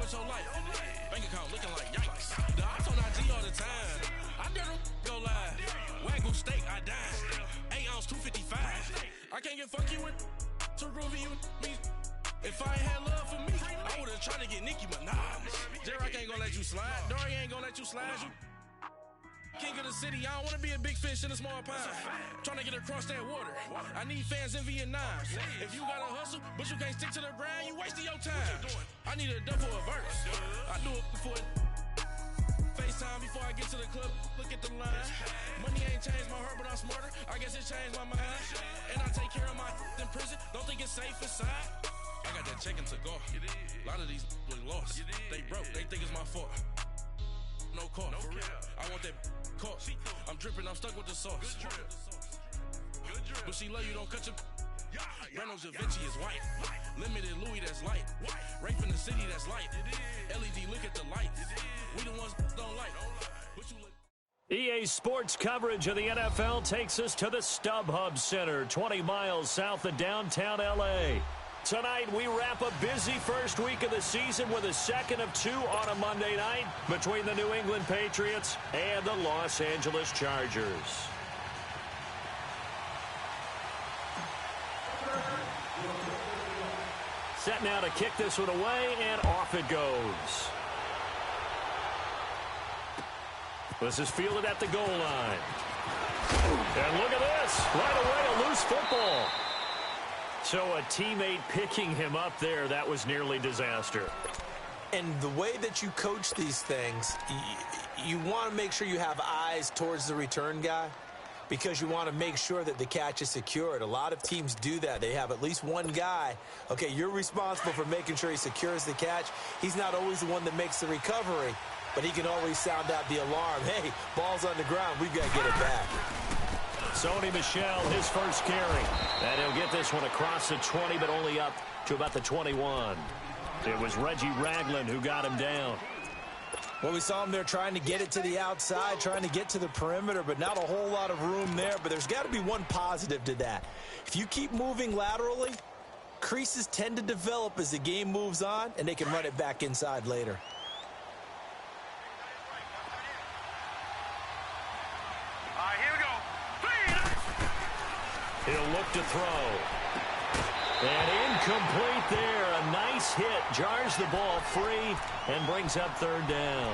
so light. Bank account looking like yikes. The ops on IG all the time. I dare them go live. Wagyu steak, I dine. 8 ounce, 255. I can't get fuck you with too groovy you me. If I ain't had love for me, I would've tried to get Nicki Minaj. J-Rock ain't gonna let you slide. Dory ain't gonna let you slide. You king of the city, I don't wanna be a big fish in a small pond. Trying to get across that water. I need fans in Vietnam. If you gotta hustle, but you can't stick to the grind, you wasting your time. I need a double a verse. I do it before FaceTime before I get to the club. Look at the line. Money ain't changed my heart, but I'm smarter. I guess it changed my mind. And I take care of my in prison. Don't think it's safe inside. I got that check-in to go. A lot of these really lost. They broke. They think it's my fault. No call, for real. I want that caught. I'm dripping, I'm stuck with the sauce. But she love you, don't cut your. Breno Javinci is white. Limited Louis, that's light. Rape in the city, that's light. LED, look at the lights. We the ones don't like. EA Sports coverage of the NFL takes us to the StubHub Center, 20 miles south of downtown L.A. Tonight, we wrap a busy first week of the season with a second of 2 on a Monday night between the New England Patriots and the Los Angeles Chargers. Set now to kick this one away, and off it goes. This is fielded at the goal line. And look at this. Right away, a loose football. So a teammate picking him up there, that was nearly disaster. And the way that you coach these things, you want to make sure you have eyes towards the return guy because you want to make sure that the catch is secured. A lot of teams do that. They have at least one guy. Okay, you're responsible for making sure he secures the catch. He's not always the one that makes the recovery, but he can always sound out the alarm. Hey, ball's on the ground. We've got to get it back. Sony Michel, his first carry. And he'll get this one across the 20, but only up to about the 21. It was Reggie Ragland who got him down. Well, we saw him there trying to get it to the outside, trying to get to the perimeter, but not a whole lot of room there. But there's got to be one positive to that. If you keep moving laterally, creases tend to develop as the game moves on, and they can run it back inside later. He'll look to throw. And incomplete there. A nice hit. Jars the ball free and brings up third down.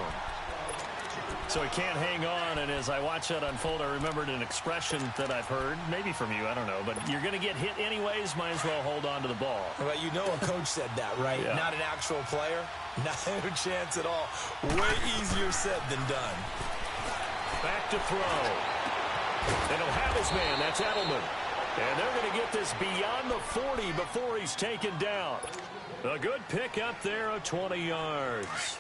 So he can't hang on. And as I watch that unfold, I remembered an expression that I've heard, maybe from you, I don't know. But you're going to get hit anyways, might as well hold on to the ball. Well, you know a coach said that, right? Yeah. Not an actual player. Not a chance at all. Way easier said than done. Back to throw. And he'll have his man. That's Edelman. And they're going to get this beyond the 40 before he's taken down. A good pick up there of 20 yards.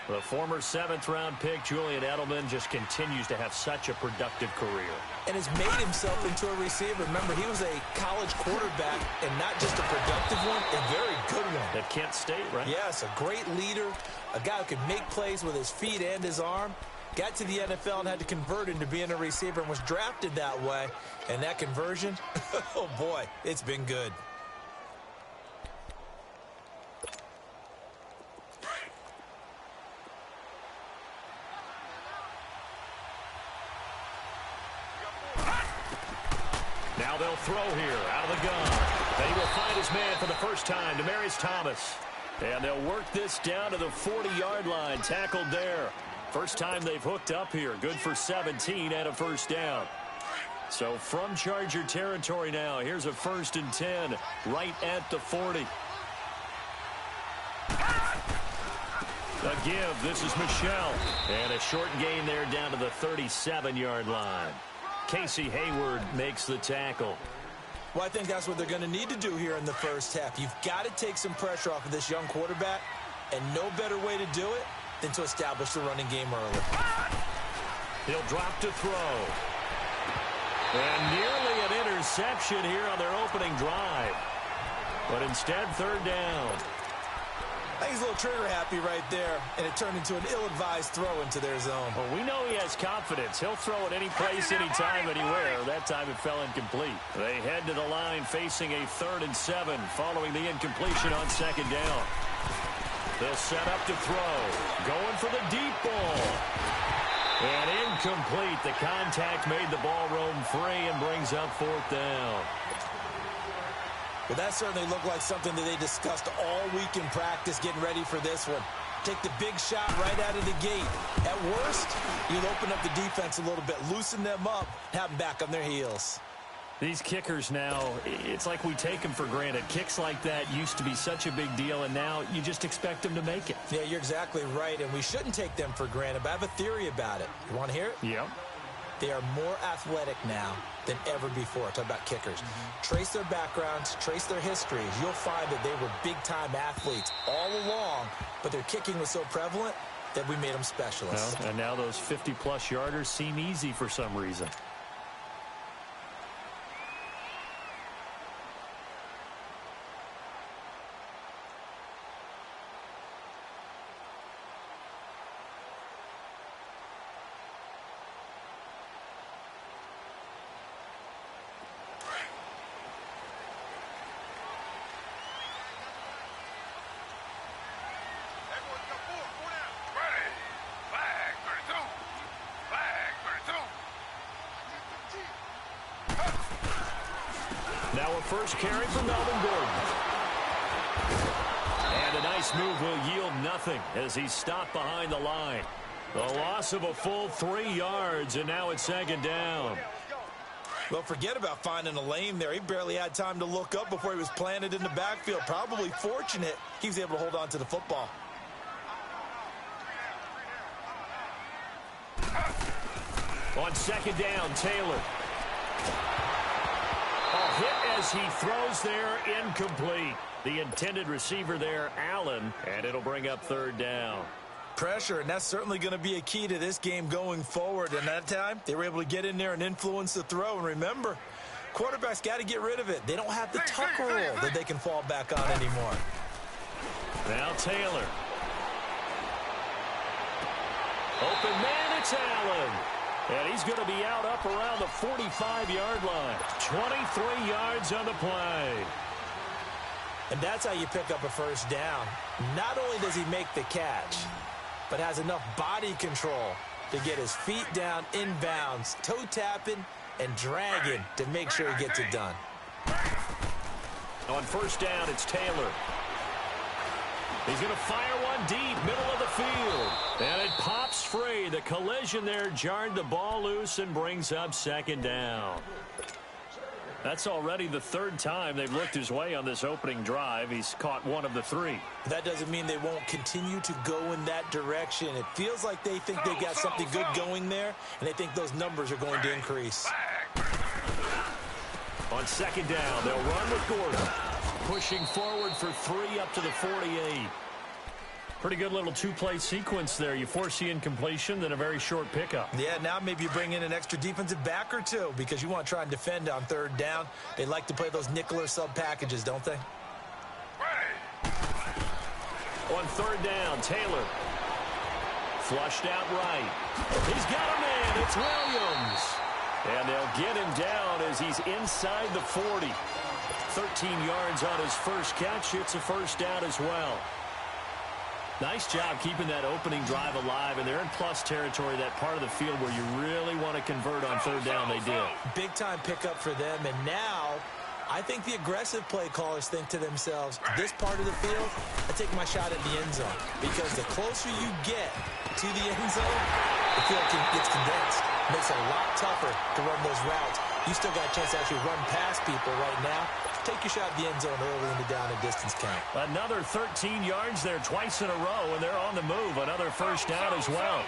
The former 7th-round pick, Julian Edelman, just continues to have such a productive career. And has made himself into a receiver. Remember, he was a college quarterback, and not just a productive one, a very good one. At Kent State, right? Yes, a great leader, a guy who can make plays with his feet and his arm. Got to the NFL and had to convert into being a receiver and was drafted that way. And that conversion, oh boy, it's been good. Now they'll throw here out of the gun. And he will find his man for the first time, Demaryius Thomas. And they'll work this down to the 40-yard line, tackled there. First time they've hooked up here. Good for 17 and a first down. So from Charger territory now, here's a 1st and 10 right at the 40. A give. This is Michel. And a short gain there down to the 37-yard line. Casey Hayward makes the tackle. Well, I think that's what they're going to need to do here in the first half. You've got to take some pressure off of this young quarterback, and no better way to do it than to establish the running game early. He'll drop to throw. And nearly an interception here on their opening drive. But instead, third down. I think he's a little trigger happy right there, and it turned into an ill-advised throw into their zone. Well, we know he has confidence. He'll throw it any place, anytime, anywhere. That time it fell incomplete. They head to the line facing a 3rd and 7 following the incompletion on 2nd down. They'll set up to throw. Going for the deep ball. And incomplete. The contact made the ball roam free and brings up fourth down. Well, that certainly looked like something that they discussed all week in practice getting ready for this one. Take the big shot right out of the gate. At worst, you'll open up the defense a little bit, loosen them up, have them back on their heels. These kickers now, it's like we take them for granted. Kicks like that used to be such a big deal, and now you just expect them to make it. Yeah, you're exactly right, and we shouldn't take them for granted, but I have a theory about it. You want to hear it? Yep. They are more athletic now than ever before. Talk about kickers. Trace their backgrounds, trace their histories. You'll find that they were big-time athletes all along, but their kicking was so prevalent that we made them specialists. Well, and now those 50-plus yarders seem easy for some reason. Now a first carry for Melvin Gordon. And a nice move will yield nothing as he's stopped behind the line. The loss of a full 3 yards, and now it's second down. Well, forget about finding a lane there. He barely had time to look up before he was planted in the backfield. Probably fortunate he was able to hold on to the football. On second down, Taylor. Hit as he throws there, incomplete. The intended receiver there, Allen, and it'll bring up third down. Pressure, and that's certainly going to be a key to this game going forward. And that time, they were able to get in there and influence the throw. And remember, quarterbacks got to get rid of it. They don't have the tuck rule that they can fall back on anymore. Now Taylor. Open man, it's Allen. And he's going to be out up around the 45-yard line. 23 yards on the play. And that's how you pick up a first down. Not only does he make the catch, but has enough body control to get his feet down inbounds, toe tapping and dragging to make sure he gets it done. On first down, it's Taylor. He's going to fire one deep, middle of the field. And it pops free. The collision there jarred the ball loose and brings up second down. That's already the third time they've looked his way on this opening drive. He's caught one of the 3. That doesn't mean they won't continue to go in that direction. It feels like they think they've got something good going there, and they think those numbers are going to increase. On second down, they'll run with Gordon. Pushing forward for 3 up to the 48. Pretty good little 2-play sequence there. You force the incompletion, then a very short pickup. Yeah, now maybe you bring in an extra defensive back or 2 because you want to try and defend on third down. They like to play those nickel or sub packages, don't they? On third down, Taylor. Flushed out right. He's got a man. It's Williams. And they'll get him down as he's inside the 40. 13 yards on his first catch. It's a first down as well. Nice job keeping that opening drive alive, and they're in plus territory, that part of the field where you really want to convert on third down. They did. Big-time pickup for them, and now I think the aggressive play callers think to themselves, this part of the field, I take my shot at the end zone, because the closer you get to the end zone, the field gets condensed. It makes it a lot tougher to run those routes. You still got a chance to actually run past people right now. Take your shot at the end zone early in the down and distance count. Another 13 yards there twice in a row, and they're on the move. Another first down as well.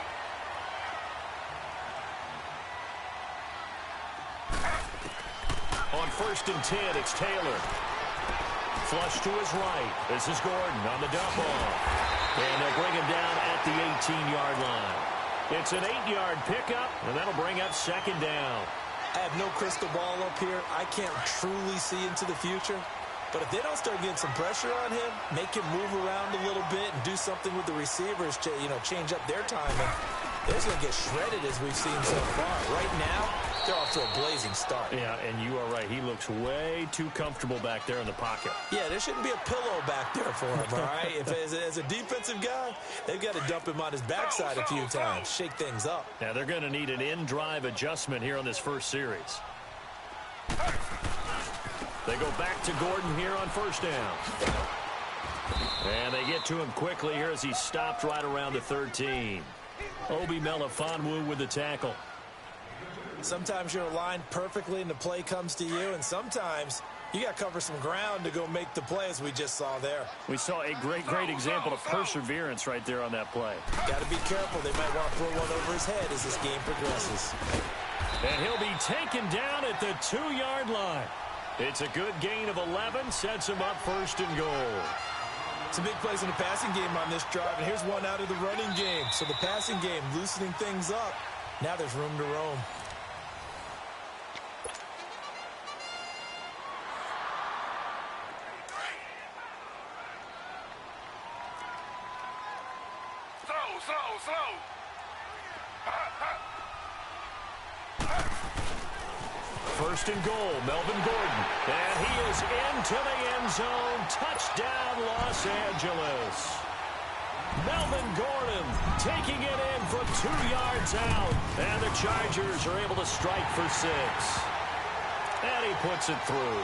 On first and 10, it's Taylor. Flush to his right. This is Gordon on the dump off. And they'll bring him down at the 18-yard line. It's an 8-yard pickup, and that'll bring up second down. I have no crystal ball up here. I can't truly see into the future. But if they don't start getting some pressure on him, make him move around a little bit and do something with the receivers to, change up their timing, they're going to get shredded as we've seen so far. Right now, they're off to a blazing start. Yeah, and you are right. He looks way too comfortable back there in the pocket. Yeah, there shouldn't be a pillow back there for him, all right? If as a defensive guy, they've got to dump him on his backside a few times, shake things up. Now, they're going to need an in-drive adjustment here on this first series. They go back to Gordon here on first down. And they get to him quickly here as he's stopped right around the 13. Obi Melifonwu with the tackle. Sometimes you're aligned perfectly and the play comes to you, and sometimes you got to cover some ground to go make the play, as we just saw there. We saw a great example of perseverance right there on that play. Got to be careful. They might want to throw one over his head as this game progresses. And he'll be taken down at the 2-yard line. It's a good gain of 11, sets him up first and goal. Some big plays in the passing game on this drive, and here's one out of the running game. So the passing game loosening things up. Now there's room to roam. Slow. First and goal, Melvin Gordon. And he is into the end zone. Touchdown, Los Angeles. Melvin Gordon taking it in from 2 yards out. And the Chargers are able to strike for 6. And he puts it through.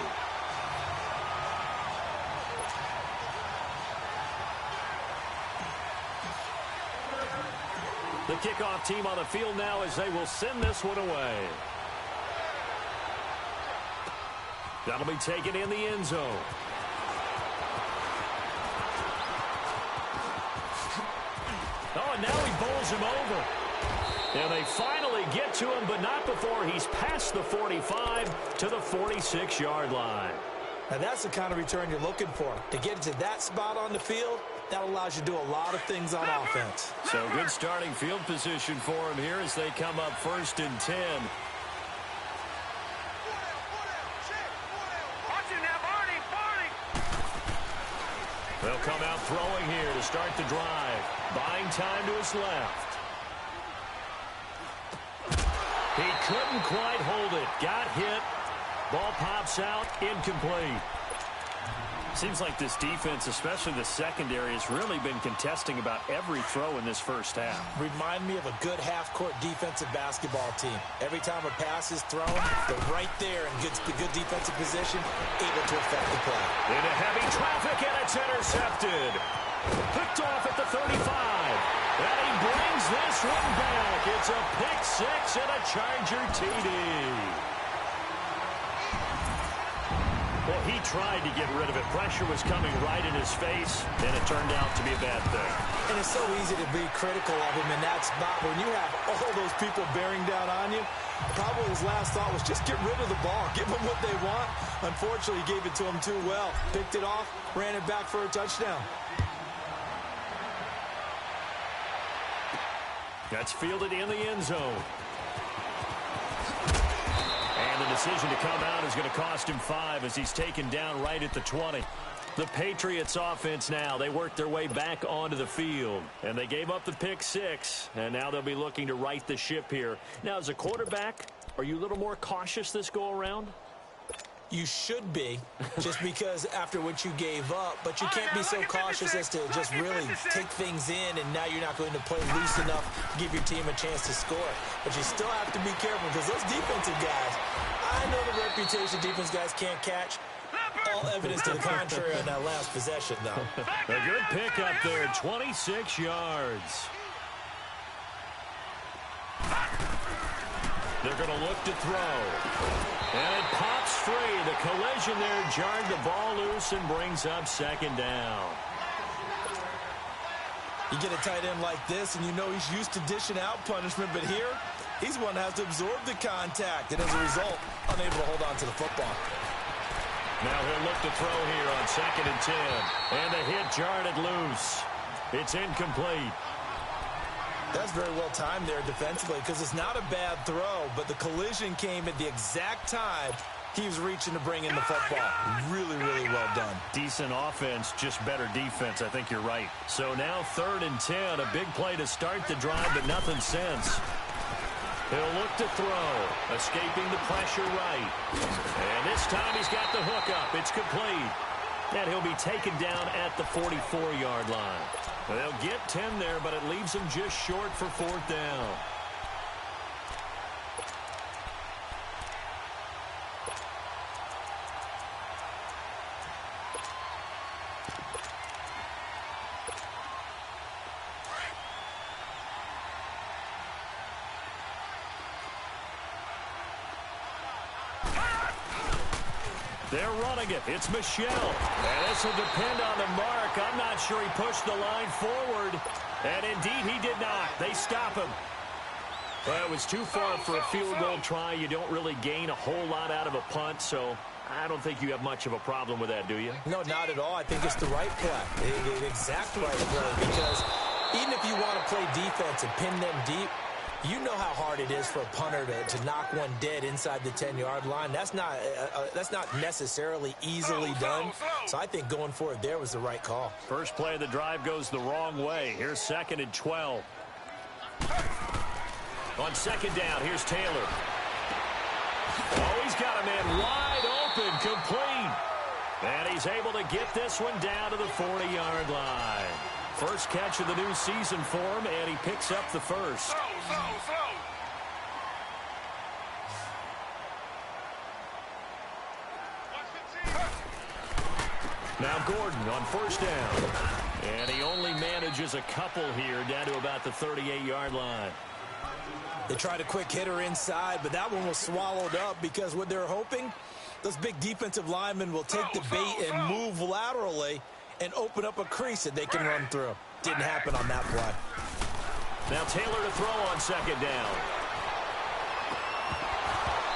The kickoff team on the field now as they will send this one away. That'll be taken in the end zone. Oh, and now he bowls him over. And they finally get to him, but not before he's past the 45 to the 46-yard line. Now that's the kind of return you're looking for. To get to that spot on the field, that allows you to do a lot of things on offense. So good starting field position for him here as they come up first and 10. They'll come out throwing here to start the drive. Buying time to his left. He couldn't quite hold it. Got hit. Ball pops out. Incomplete. Seems like this defense, especially the secondary, has really been contesting about every throw in this first half. Remind me of a good half-court defensive basketball team. Every time a pass is thrown, they're right there in good defensive position, able to affect the play. Into heavy traffic, and it's intercepted. Picked off at the 35. And he brings this one back. It's a pick 6 and a Charger TD. Well, he tried to get rid of it. Pressure was coming right in his face, and it turned out to be a bad thing. And it's so easy to be critical of him in that spot. When you have all those people bearing down on you, probably his last thought was just get rid of the ball. Give them what they want. Unfortunately, he gave it to them too well. Picked it off, ran it back for a touchdown. That's fielded in the end zone. And the decision to come out is going to cost him 5 as he's taken down right at the 20. The Patriots offense now, they worked their way back onto the field. And they gave up the pick 6, and now they'll be looking to right the ship here. Now, as a quarterback, are you a little more cautious this go-around? You should be, just because after what you gave up, but you can't be so cautious as to just really take things in, and now you're not going to play loose enough to give your team a chance to score. But you still have to be careful because those defensive guys, I know the reputation defense guys can't catch. All evidence to the contrary on that last possession, though. A good pick up there, 26 yards. They're going to look to throw. And it pops free. The collision there jarred the ball loose and brings up second down. You get a tight end like this, and you know he's used to dishing out punishment, but here, he's one that has to absorb the contact, and as a result, unable to hold on to the football. Now he'll look to throw here on second and 10. And the hit jarred it loose. It's incomplete. That's very well timed there defensively because it's not a bad throw, but the collision came at the exact time he was reaching to bring in the football. Really, really well done. Decent offense, just better defense. I think you're right. So now 3rd and 10, a big play to start the drive, but nothing since. He'll look to throw, escaping the pressure right. And this time he's got the hook up. It's complete. And he'll be taken down at the 44-yard line. They'll get 10 there, but it leaves them just short for fourth down. They're running it. It's Michelle. And this will depend on the mark. I'm not sure he pushed the line forward. And indeed, he did not. They stop him. Well, it was too far for a field goal try. You don't really gain a whole lot out of a punt, so I don't think you have much of a problem with that, do you? No, not at all. I think it's the right play, the exact right play, because even if you want to play defense and pin them deep, you know how hard it is for a punter to knock one dead inside the 10-yard line. That's not necessarily easily done. So I think going for it there was the right call. First play of the drive goes the wrong way. Here's 2nd and 12. On 2nd down, here's Taylor. Oh, he's got a man wide open, complete. And he's able to get this one down to the 40-yard line. First catch of the new season for him, and he picks up the first. Now Gordon on first down. And he only manages a couple here down to about the 38-yard line. They tried a quick hitter inside, but that one was swallowed up because what they're hoping, those big defensive linemen will take the bait and move laterally and open up a crease that they can run through. Didn't happen on that play. Now Taylor to throw on 2nd down.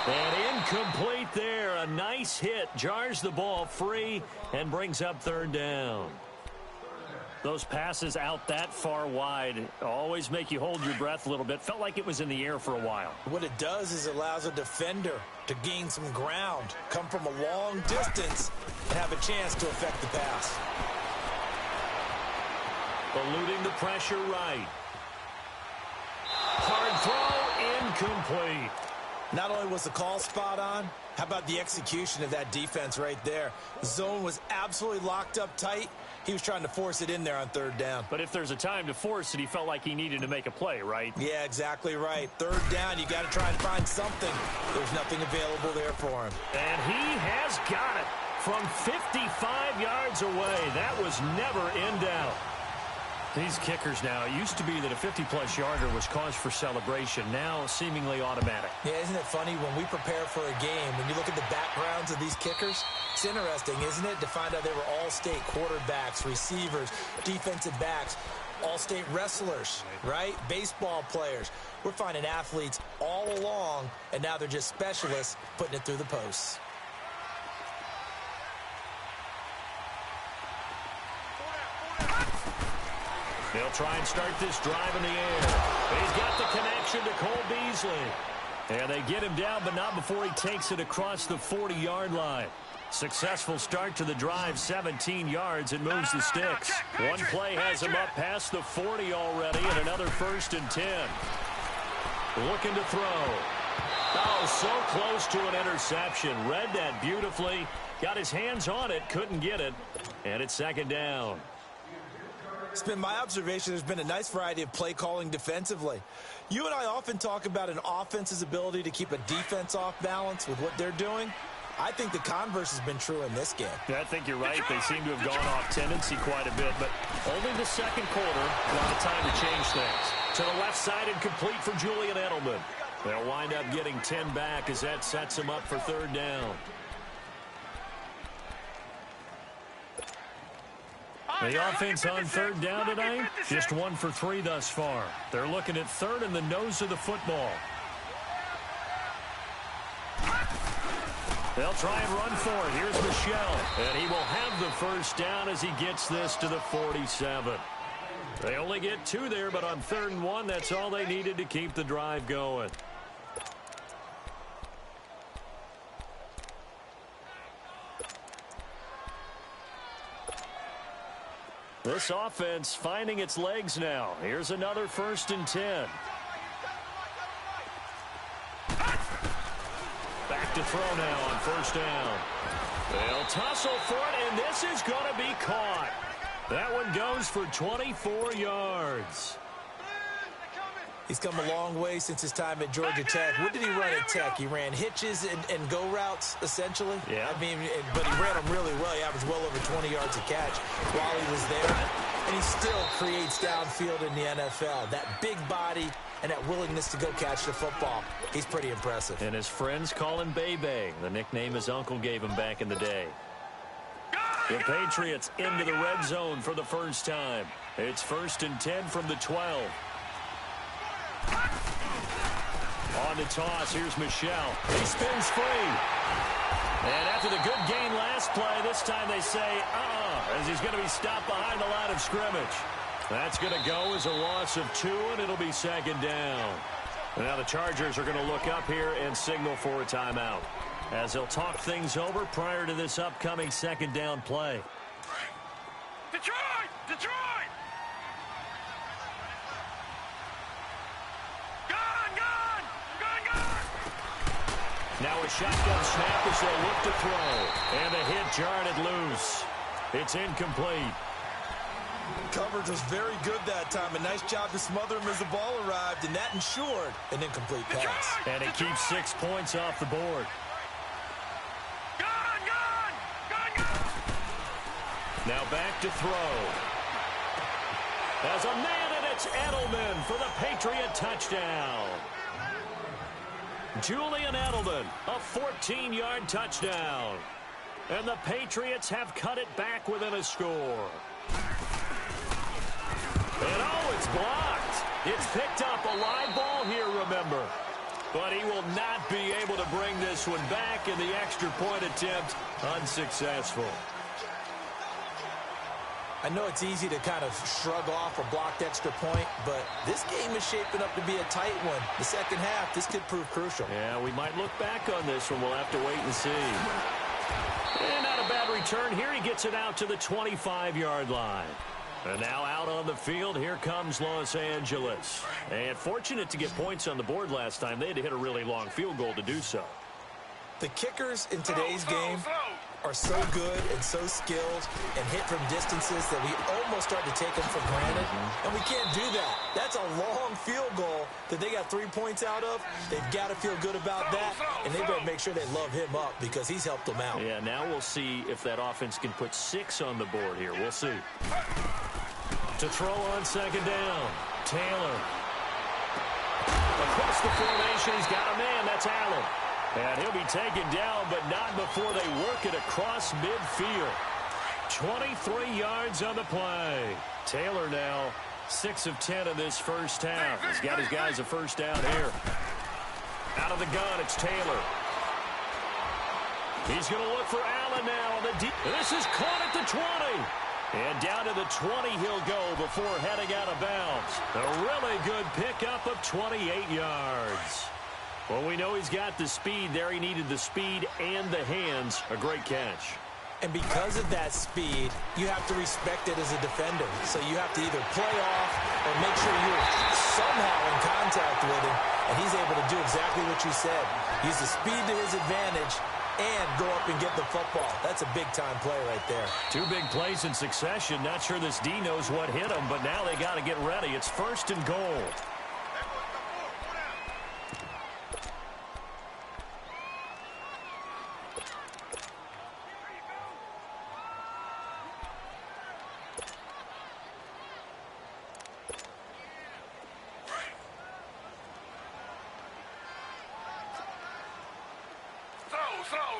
And incomplete there. A nice hit. Jars the ball free and brings up 3rd down. Those passes out that far wide always make you hold your breath a little bit. Felt like it was in the air for a while. What it does is it allows a defender to gain some ground, come from a long distance, and have a chance to affect the pass. Eluding the pressure right. Hard throw, incomplete. Not only was the call spot on, how about the execution of that defense right there? The zone was absolutely locked up tight. He was trying to force it in there on 3rd down. But if there's a time to force it, he felt like he needed to make a play, right? Yeah, exactly right. 3rd down, you got to try and find something. There's nothing available there for him. And he has got it from 55 yards away. That was never in doubt. These kickers now, it used to be that a 50-plus yarder was cause for celebration. Now, seemingly automatic. Yeah, isn't it funny when we prepare for a game, when you look at the backgrounds of these kickers, it's interesting, isn't it, to find out they were all-state quarterbacks, receivers, defensive backs, all-state wrestlers, right? Baseball players. We're finding athletes all along, and now they're just specialists putting it through the posts. They'll try and start this drive in the air. He's got the connection to Cole Beasley. And they get him down, but not before he takes it across the 40-yard line. Successful start to the drive, 17 yards. It moves the sticks. One play has him up past the 40 already, and another 1st and 10. Looking to throw. Oh, so close to an interception. Read that beautifully. Got his hands on it, couldn't get it. And it's 2nd down. It's been my observation there's been a nice variety of play calling defensively. You and I often talk about an offense's ability to keep a defense off balance with what they're doing. I think the converse has been true in this game. Yeah, I think you're right. They seem to have gone off tendency quite a bit, but only the 2nd quarter, a lot of time to change things. To the left side and complete for Julian Edelman. They'll wind up getting 10 back as that sets them up for 3rd down. The offense on 3rd down tonight, just 1 for 3 thus far. They're looking at 3rd in the nose of the football. They'll try and run for it. Here's Michelle, and he will have the 1st down as he gets this to the 47. They only get 2 there, but on 3rd and 1, that's all they needed to keep the drive going. This offense finding its legs now. Here's another 1st and 10. back to throw now on first down. They'll tussle for it, and this is going to be caught. That one goes for 24 yards. He's come a long way since his time at Georgia Tech. What did he run at Tech? He ran hitches and go routes, essentially. Yeah. I mean, but he ran them really well. He averaged well over 20 yards a catch while he was there. And he still creates downfield in the NFL. That big body and that willingness to go catch the football. He's pretty impressive. And his friends call him Bebe, the nickname his uncle gave him back in the day. The Patriots into the red zone for the first time. It's 1st and 10 from the 12. On the toss, here's Michel. He spins free. And after the good gain last play, this time they say, as he's going to be stopped behind the line of scrimmage. That's going to go as a loss of 2, and it'll be 2nd down. Now the Chargers are going to look up here and signal for a timeout, as they'll talk things over prior to this upcoming 2nd down play. Detroit! Detroit! Gone! Now a shotgun snap as they look to throw. And the hit jarred it loose. It's incomplete. Coverage was very good that time. A nice job to smother him as the ball arrived, and that ensured an incomplete pass. And it keeps 6 points off the board. Now back to throw. As a man, and it's Edelman for the Patriot touchdown. Julian Edelman, a 14-yard touchdown. And the Patriots have cut it back within a score. And it's blocked. It's picked up a live ball here, remember. But he will not be able to bring this one back, and the extra point attempt unsuccessful. I know it's easy to kind of shrug off a blocked extra point, but this game is shaping up to be a tight one. The second half, this could prove crucial. Yeah, we might look back on this one. We'll have to wait and see. And not a bad return here. He gets it out to the 25-yard line. And now out on the field, here comes Los Angeles. And fortunate to get points on the board last time. They had to hit a really long field goal to do so. The kickers in today's game are so good and so skilled and hit from distances that we almost start to take them for granted. And we can't do that. That's a long field goal that they got 3 points out of. They've got to feel good about that, and they better make sure they love him up because he's helped them out. Yeah, now we'll see if that offense can put 6 on the board here. We'll see. To throw on 2nd down, Taylor. Across the formation, he's got a man. That's Allen. And he'll be taken down, but not before they work it across midfield. 23 yards on the play. Taylor now 6 of 10 in this first half. He's got his guys a first down here. Out of the gun, it's Taylor. He's going to look for Allen now on the deep. This is caught at the 20. And down to the 20 he'll go before heading out of bounds. A really good pickup of 28 yards. Well, we know he's got the speed there. He needed the speed and the hands. A great catch. And because of that speed, you have to respect it as a defender. So you have to either play off or make sure you're somehow in contact with him. And he's able to do exactly what you said. Use the speed to his advantage and go up and get the football. That's a big-time play right there. 2 big plays in succession. Not sure this D knows what hit him, but now they got to get ready. It's 1st and goal.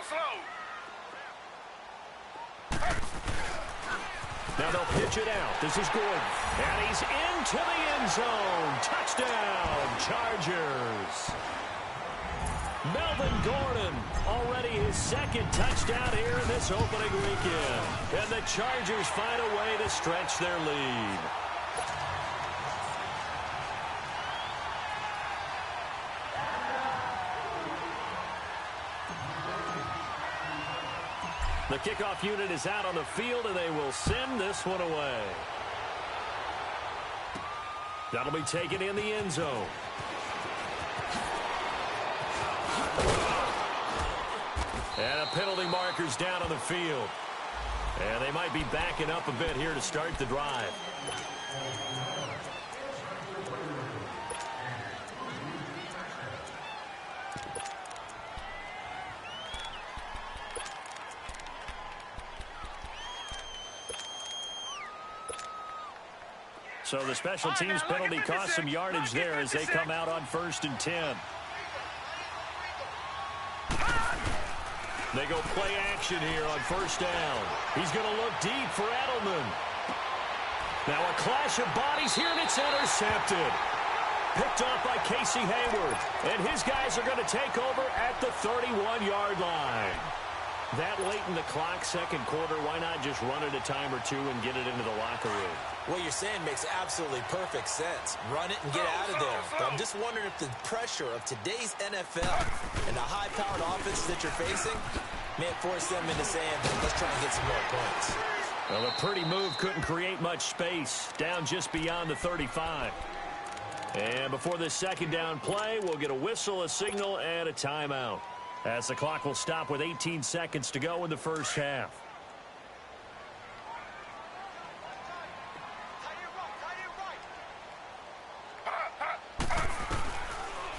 Slow. Now they'll pitch it out. This is Gordon. And he's into the end zone. Touchdown, Chargers. Melvin Gordon, already his 2nd touchdown here in this opening weekend. And the Chargers find a way to stretch their lead. The kickoff unit is out on the field, and they will send this one away. That'll be taken in the end zone. And a penalty marker's down on the field. And they might be backing up a bit here to start the drive. So the special teams penalty cost some yardage there as they come out on 1st and 10. They go play action here on 1st down. He's going to look deep for Edelman. Now a clash of bodies here, and it's intercepted. Picked off by Casey Hayward. And his guys are going to take over at the 31-yard line. That late in the clock, second quarter, why not just run it a time or two and get it into the locker room? What you're saying makes absolutely perfect sense. Run it and get out of there. But I'm just wondering if the pressure of today's NFL and the high-powered offenses that you're facing may force them into saying, let's try and get some more points. Well, a pretty move couldn't create much space. Down just beyond the 35. And before this second down play, we'll get a whistle, a signal, and a timeout, as the clock will stop with 18 seconds to go in the first half.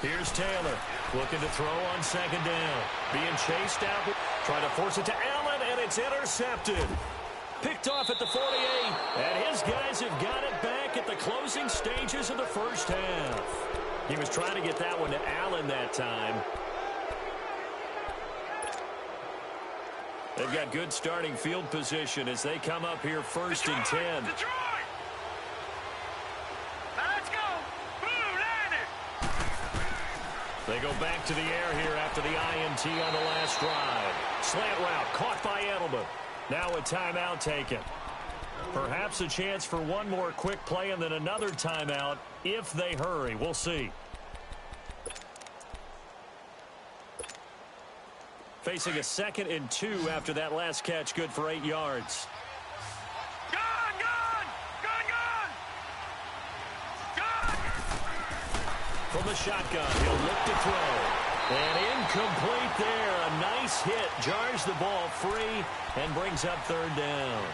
Here's Taylor, looking to throw on second down. Being chased out, trying to force it to Allen, and it's intercepted. Picked off at the 48, and his guys have got it back at the closing stages of the first half. He was trying to get that one to Allen that time. They've got good starting field position as they come up here 1st and 10. Detroit! Now let's go! Boom, landed! They go back to the air here after the INT on the last drive. Slant route caught by Edelman. Now a timeout taken. Perhaps a chance for one more quick play and then another timeout if they hurry. We'll see. Facing a 2nd and 2 after that last catch, good for 8 yards. Gun! Gun! Gun! Gun! Gun! From the shotgun, he'll look to throw. And incomplete there. A nice hit. Jars the ball free and brings up 3rd down.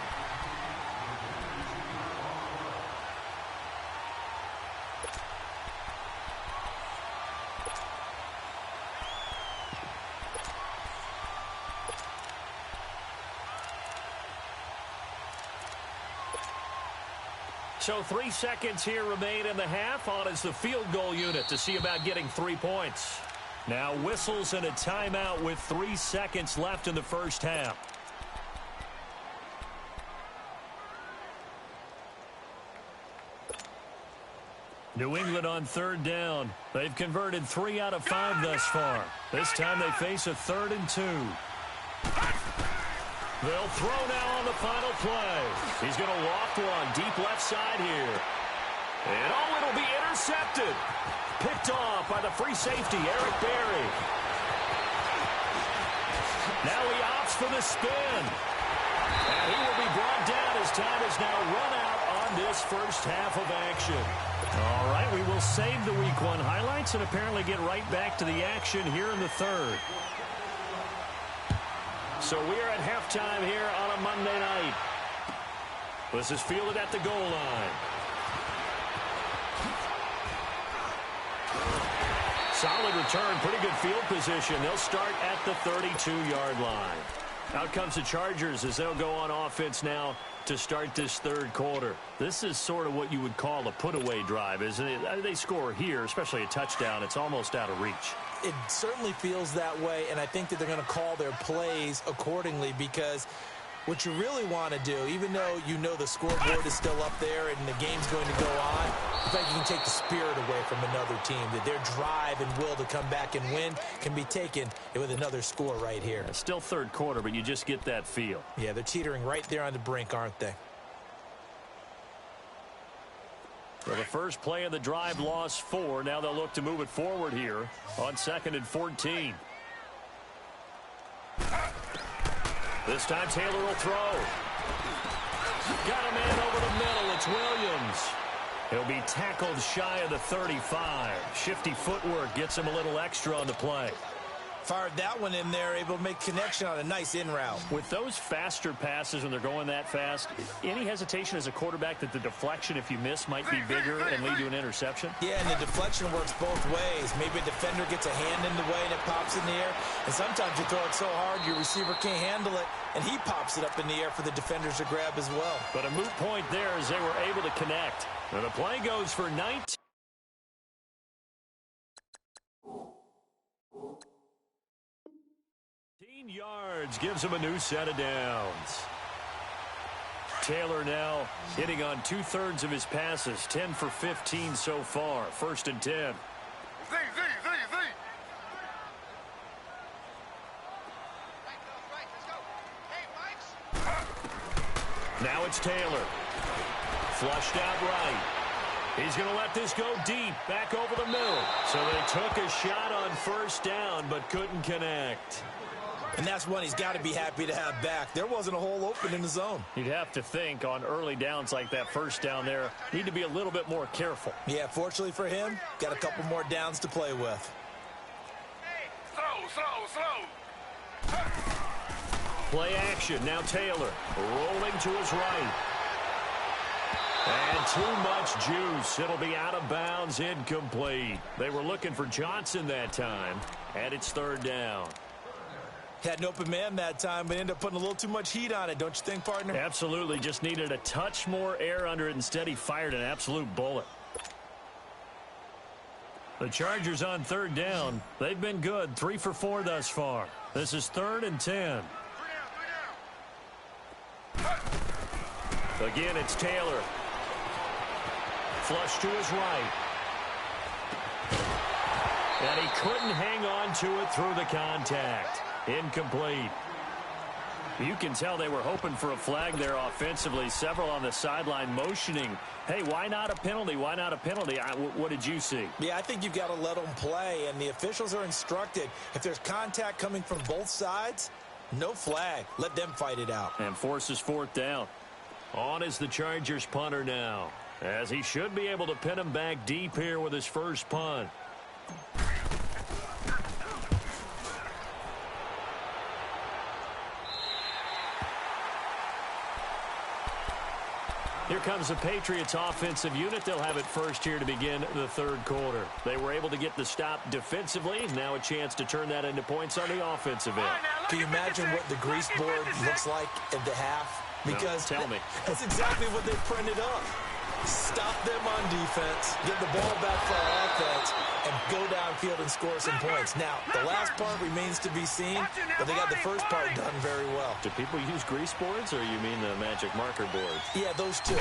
So 3 seconds here remain in the half. On is the field goal unit to see about getting 3 points. Now whistles and a timeout with 3 seconds left in the first half. New England on 3rd down. They've converted 3 out of 5 thus far. This time they face a 3rd and 2. They'll throw now on the final play. He's going to loft one deep left side here. And it'll be intercepted. Picked off by the free safety, Eric Berry. Now he opts for the spin. And he will be brought down as time is now run out on this first half of action. All right, we will save the Week 1 highlights and apparently get right back to the action here in the 3rd. So we are at halftime here on a Monday night. This is fielded at the goal line. Solid return, pretty good field position. They'll start at the 32-yard line. Out comes the Chargers as they'll go on offense now to start this 3rd quarter. This is sort of what you would call a put-away drive, isn't it? They score here, especially a touchdown. It's almost out of reach. It certainly feels that way, and I think that they're going to call their plays accordingly, because what you really want to do, even though you know the scoreboard is still up there and the game's going to go on, I think you can take the spirit away from another team, that their drive and will to come back and win can be taken with another score right here. It's still 3rd quarter, but you just get that feel. Yeah, they're teetering right there on the brink, aren't they? So the first play of the drive lost 4. Now they'll look to move it forward here on 2nd and 14. This time Taylor will throw. Got a man over the middle. It's Williams. He'll be tackled shy of the 35. Shifty footwork gets him a little extra on the play. Fired that one in there, able to make connection on a nice in route. With those faster passes when they're going that fast, any hesitation as a quarterback that the deflection, if you miss, might be bigger and lead to an interception? Yeah, and the deflection works both ways. Maybe a defender gets a hand in the way and it pops in the air. And sometimes you throw it so hard your receiver can't handle it, and he pops it up in the air for the defenders to grab as well. But a moot point there as they were able to connect. And the play goes for 19. Yards gives him a new set of downs. Taylor now hitting on 2/3 of his passes, 10 for 15 so far. 1st and 10. Now it's Taylor. Flushed out right. He's going to let this go deep, back over the middle. So they took a shot on 1st down, but couldn't connect. And that's one he's got to be happy to have back. There wasn't a hole open in the zone. You'd have to think on early downs like that 1st down there, need to be a little bit more careful. Yeah, fortunately for him, got a couple more downs to play with. Slow. Play action. Now Taylor rolling to his right. And too much juice. It'll be out of bounds, incomplete. They were looking for Johnson that time, and it's 3rd down. Had an open man that time, but ended up putting a little too much heat on it, don't you think, partner? Absolutely. Just needed a touch more air under it. Instead, he fired an absolute bullet. The Chargers on 3rd down. They've been good. 3 for 4 thus far. This is 3rd and 10. Again, it's Taylor. Flush to his right. And he couldn't hang on to it through the contact. Incomplete. You can tell they were hoping for a flag there offensively. Several on the sideline motioning, hey, why not a penalty? Why not a penalty? What did you see? Yeah, I think you've got to let them play, and the officials are instructed. If there's contact coming from both sides, no flag. Let them fight it out. And forces 4th down. On is the Chargers punter now, as he should be able to pin him back deep here with his first punt. Here comes the Patriots offensive unit. They'll have it first here to begin the 3rd quarter. They were able to get the stop defensively. Now a chance to turn that into points on the offensive end. Can you imagine what the grease board looks like at the half? Because no, tell me. That's exactly what they printed up. Stop them on defense, get the ball back for our offense, and go downfield and score some points. Now, the last part remains to be seen, but they got the first part done very well. Do people use grease boards, or you mean the magic marker boards? Yeah, those two.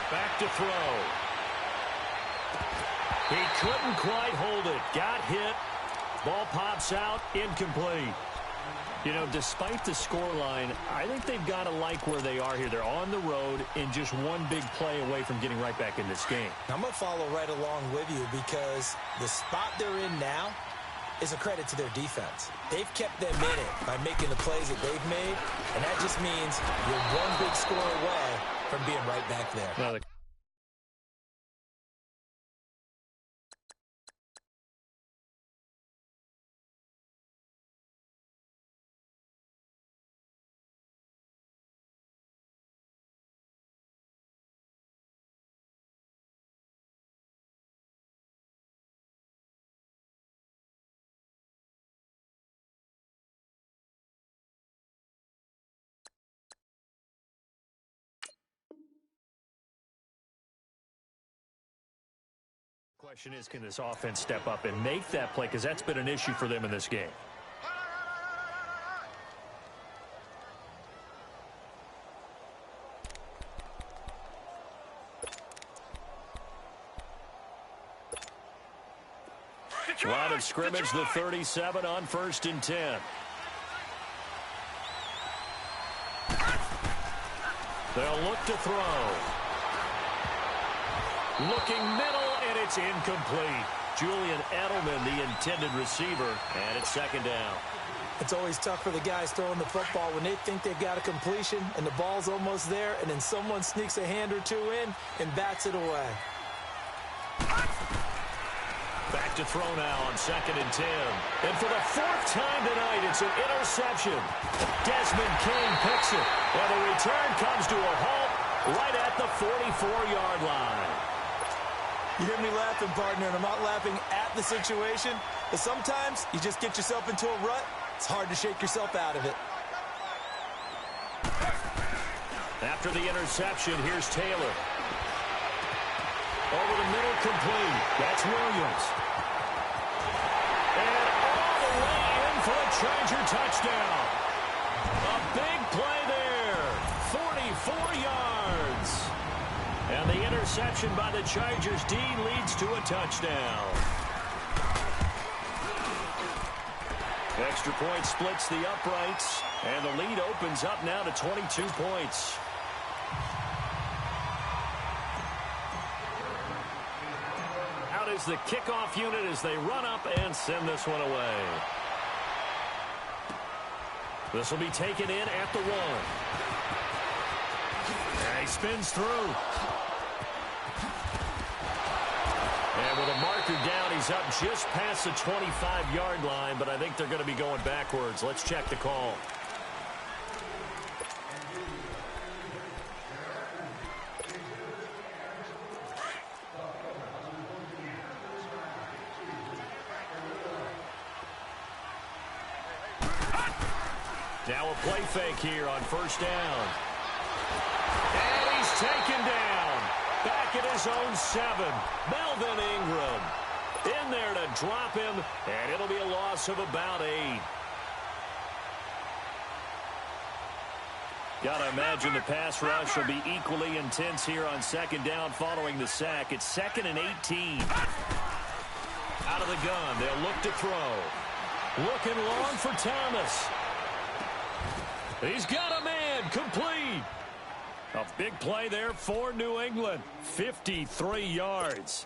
Back to throw. He couldn't quite hold it. Got hit. Ball pops out. Incomplete. You know, despite the scoreline, I think they've got to like where they are here. They're on the road and just one big play away from getting right back in this game. I'm going to follow right along with you because the spot they're in now is a credit to their defense. They've kept them in it by making the plays that they've made, and that just means you're one big score away from being right back there. Well, question is, can this offense step up and make that play? Because that's been an issue for them in this game. Line of scrimmage, the 37 on 1st and 10. They'll look to throw. Looking middle, and it's incomplete. Julian Edelman, the intended receiver, and it's 2nd down. It's always tough for the guys throwing the football when they think they've got a completion and the ball's almost there, and then someone sneaks a hand or two in and bats it away. Back to throw now on 2nd and 10. And for the 4th time tonight, it's an interception. Desmond King picks it. And the return comes to a halt right at the 44-yard line. You hear me laughing, partner, and I'm not laughing at the situation, but sometimes you just get yourself into a rut. It's hard to shake yourself out of it. After the interception, here's Taylor. Over the middle, complete. That's Williams. And all the way in for a Charger touchdown. A big play there. 44 yards. And the interception by the Chargers D leads to a touchdown. Extra point splits the uprights, and the lead opens up now to 22 points. Out is the kickoff unit as they run up and send this one away. This will be taken in at the 1. And he spins through. And with a marker down, he's up just past the 25-yard line, but I think they're going to be going backwards. Let's check the call. Now a play fake here on 1st down. And he's taken down. Back at his own 7. Melvin Ingram in there to drop him, and it'll be a loss of about 8. Gotta imagine the pass rush will be equally intense here on 2nd down following the sack. It's 2nd and 18. Out of the gun, they'll look to throw. Looking long for Thomas. He's got a man, complete. A big play there for New England. 53 yards.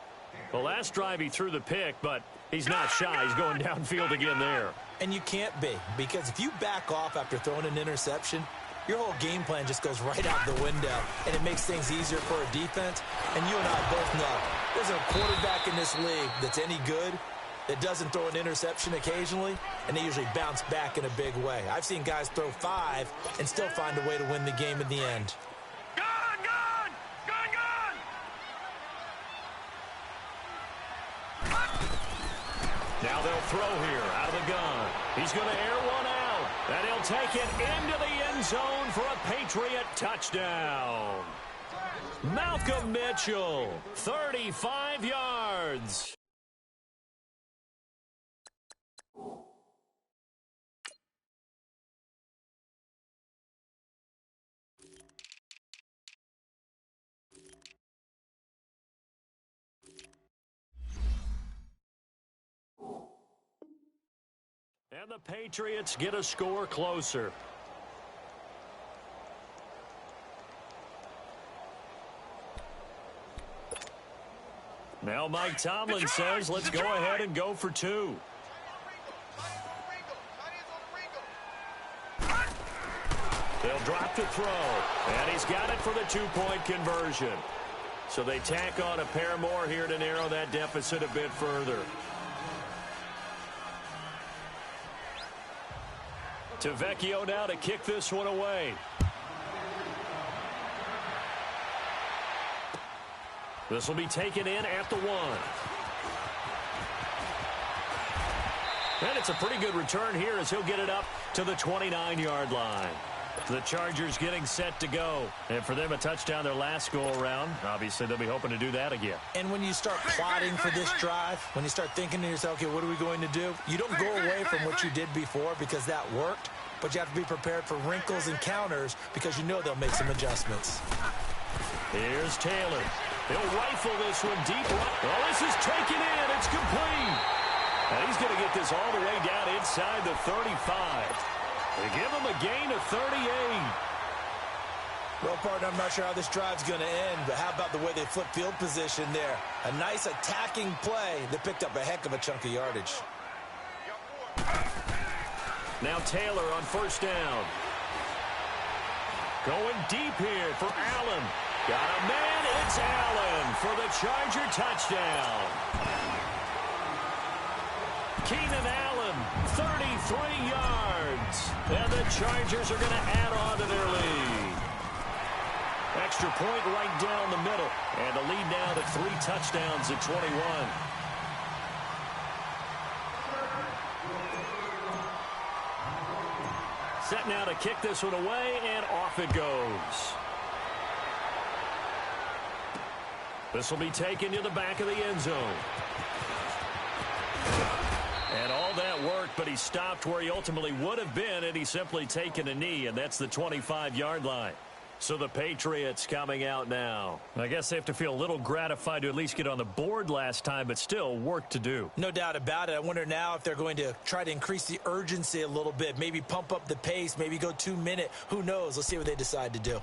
The last drive he threw the pick, but he's not shy. He's going downfield again there. And you can't be, because if you back off after throwing an interception, your whole game plan just goes right out the window, and it makes things easier for a defense. And you and I both know there's a quarterback in this league that's any good that doesn't throw an interception occasionally, and they usually bounce back in a big way. I've seen guys throw 5 and still find a way to win the game in the end. Now they'll throw here out of the gun. He's going to air one out, and he'll take it into the end zone for a Patriot touchdown. Malcolm Mitchell, 35 yards. And the Patriots get a score closer. Now Mike Tomlin says, let's go ahead and go for 2. They'll drop to throw. And he's got it for the 2-point conversion. So they tack on a pair more here to narrow that deficit a bit further. To Vecchio now to kick this one away. This will be taken in at the 1. And it's a pretty good return here as he'll get it up to the 29-yard line. The Chargers getting set to go. And for them, a touchdown their last go-around. Obviously, they'll be hoping to do that again. And when you start plotting for this drive, when you start thinking to yourself, okay, what are we going to do? You don't go away from what you did before because that worked, but you have to be prepared for wrinkles and counters because you know they'll make some adjustments. Here's Taylor. He'll rifle this one deep. Oh, this is taken in. It's complete. And he's going to get this all the way down inside the 35. They give him a gain of 38. Well, partner, I'm not sure how this drive's going to end, but how about the way they flip field position there? A nice attacking play that picked up a heck of a chunk of yardage. Now Taylor on 1st down. Going deep here for Allen. Got a man, it's Allen for the Charger touchdown. Keenan Allen, 33 yards. And the Chargers are going to add on to their lead. Extra point right down the middle. And the lead now to 3 touchdowns at 21. Set now to kick this one away, and off it goes. This will be taken to the back of the end zone. And all that worked, but he stopped where he ultimately would have been, and he's simply taken a knee, and that's the 25-yard line. So the Patriots coming out now. I guess they have to feel a little gratified to at least get on the board last time, but still work to do. No doubt about it. I wonder now if they're going to try to increase the urgency a little bit, maybe pump up the pace, maybe go 2-minute. Who knows? Let's see what they decide to do.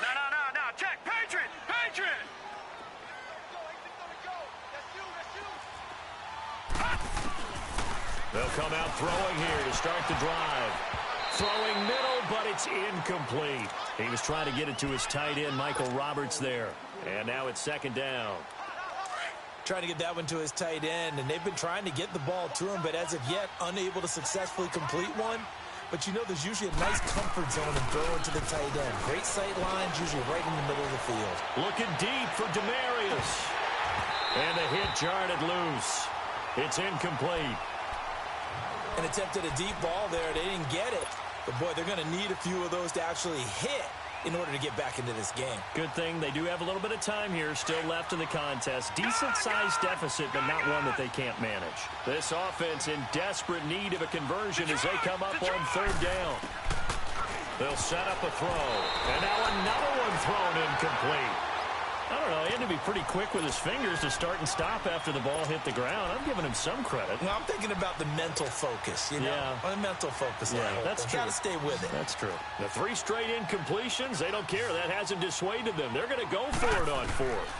No. Check. Patriot. They'll come out throwing here to start the drive. Throwing middle, but it's incomplete. He was trying to get it to his tight end, Michael Roberts, there. And now it's second down. Trying to get that one to his tight end, and they've been trying to get the ball to him, but as of yet, unable to successfully complete one. But you know there's usually a nice comfort zone in throwing to the tight end. Great sight lines, usually right in the middle of the field. Looking deep for Demarius. And the hit jarred it loose. It's incomplete. And attempted a deep ball there. They didn't get it. But, boy, they're going to need a few of those to actually hit in order to get back into this game. Good thing they do have a little bit of time here still left in the contest. Decent-sized deficit, but not one that they can't manage. This offense in desperate need of a conversion as they come up on third down. They'll set up a throw. And now another one thrown incomplete. I don't know, he had to be pretty quick with his fingers to start and stop after the ball hit the ground. I'm giving him some credit. Well, I'm thinking about the mental focus, you know? Yeah. The mental focus. Yeah, that's true. Got to stay with it. That's true. The 3 straight incompletions, they don't care. That hasn't dissuaded them. They're going to go for it on 4th.